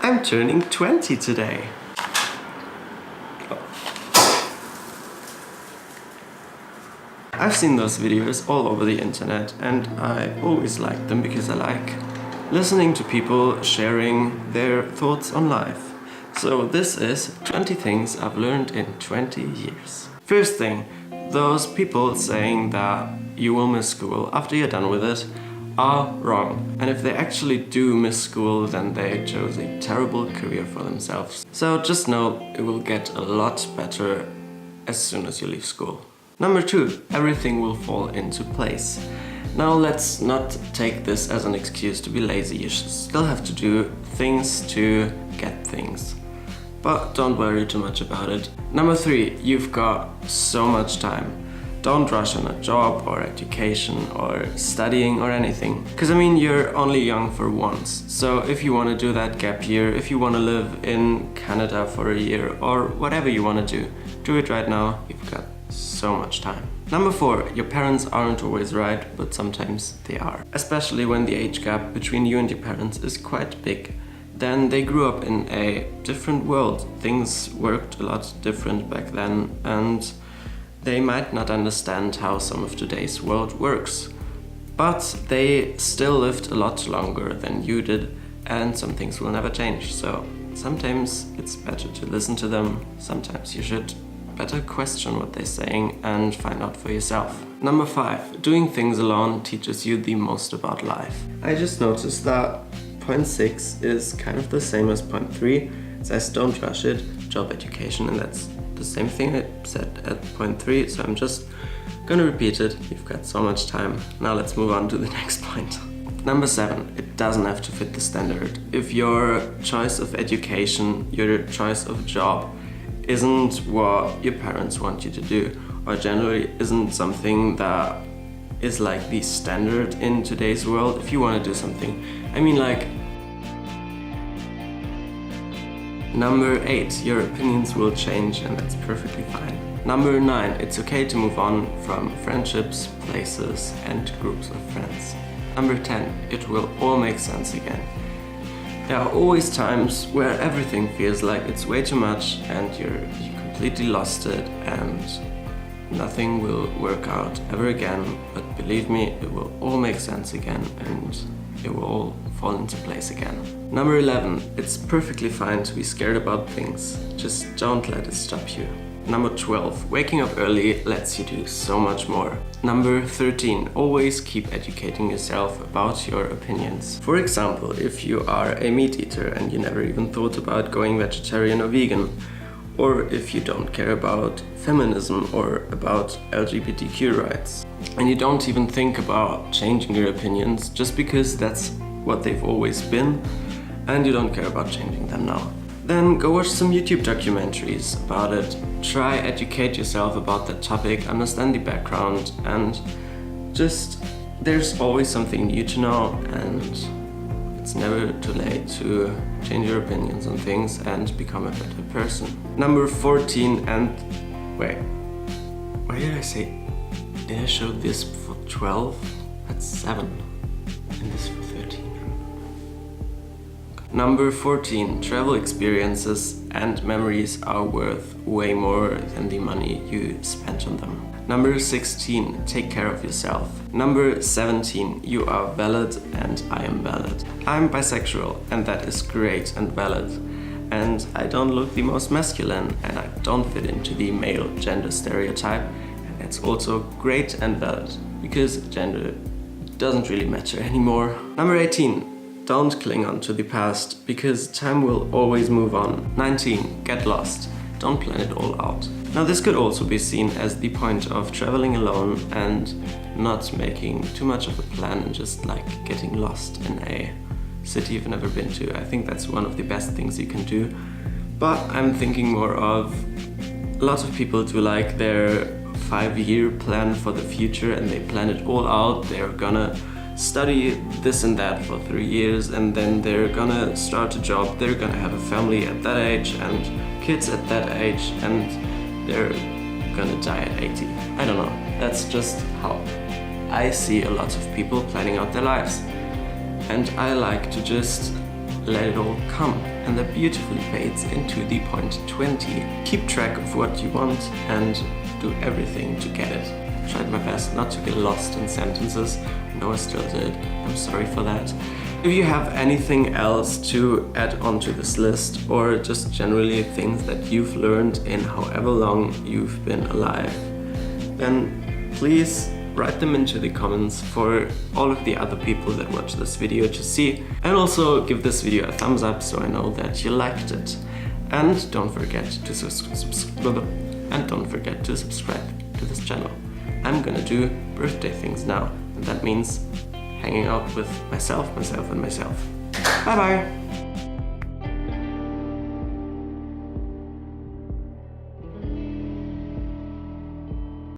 I'm turning 20 today. I've seen those videos all over the internet and I always like them because I like listening to people sharing their thoughts on life. So this is 20 things I've learned in 20 years. First thing, those people saying that you will miss school after you're done with it are wrong. And if they actually do miss school, then they chose a terrible career for themselves. So just know it will get a lot better as soon as you leave school. Number 2, everything will fall into place. Now let's not take this as an excuse to be lazy. You should still have to do things to get things. But don't worry too much about it. Number 3, you've got so much time. Don't rush on a job or education or studying or anything. Because I mean, you're only young for once. So if you want to do that gap year, if you want to live in Canada for a year or whatever you want to do it right now. You've got so much time. Number 4, your parents aren't always right, but sometimes they are. Especially when the age gap between you and your parents is quite big. Then they grew up in a different world. Things worked a lot different back then and they might not understand how some of today's world works. But they still lived a lot longer than you did and some things will never change. So sometimes it's better to listen to them. Sometimes you should better question what they're saying and find out for yourself. Number 5, doing things alone teaches you the most about life. I just noticed that point 6 is kind of the same as point 3. It says don't rush it, job, education, and that's the same thing I said at point 3, so I'm just gonna repeat it. You've got so much time. Now let's move on to the next point. Number 7, it doesn't have to fit the standard. If your choice of education, your choice of job isn't what your parents want you to do, or generally isn't something that is like the standard in today's world, if you want to do something, I mean like. Number 8, your opinions will change and that's perfectly fine. Number 9, it's okay to move on from friendships, places and groups of friends. Number 10, it will all make sense again. There are always times where everything feels like it's way too much and you completely lost it and nothing will work out ever again, but believe me, it will all make sense again and it will all fall into place again. Number 11, it's perfectly fine to be scared about things, just don't let it stop you. Number 12, waking up early lets you do so much more. Number 13, always keep educating yourself about your opinions. For example, if you are a meat eater and you never even thought about going vegetarian or vegan, or if you don't care about feminism or about LGBTQ rights, and you don't even think about changing your opinions just because that's what they've always been, and you don't care about changing them now, then go watch some YouTube documentaries about it. Try educate yourself about that topic, understand the background, and just there's always something new to know and it's never too late to change your opinions on things and become a better person. Number 14 and wait, why did I say, did I show this for 12? That's 7 and this for 13. Number 14, travel experiences and memories are worth way more than the money you spent on them. Number 16, take care of yourself. Number 17, you are valid and I am valid. I'm bisexual and that is great and valid. And I don't look the most masculine and I don't fit into the male gender stereotype. And that's also great and valid because gender doesn't really matter anymore. Number 18, don't cling on to the past, because time will always move on. 19, get lost. Don't plan it all out. Now this could also be seen as the point of traveling alone and not making too much of a plan and just like getting lost in a city you've never been to. I think that's one of the best things you can do. But I'm thinking more of, a lot of people do like their 5-year plan for the future and they plan it all out. They're gonna study this and that for 3 years and then they're gonna start a job, they're gonna have a family at that age and kids at that age and they're gonna die at 80. I don't know, that's just how I see a lot of people planning out their lives. And I like to just let it all come and that beautifully fades into the point 20. Keep track of what you want and do everything to get it. I tried my best not to get lost in sentences. I know I still did. I'm sorry for that. If you have anything else to add onto this list, or just generally things that you've learned in however long you've been alive, then please write them into the comments for all of the other people that watch this video to see. And also give this video a thumbs up so I know that you liked it. And don't forget to subscribe to this channel. I'm gonna do birthday things now, and that means hanging out with myself. Bye bye!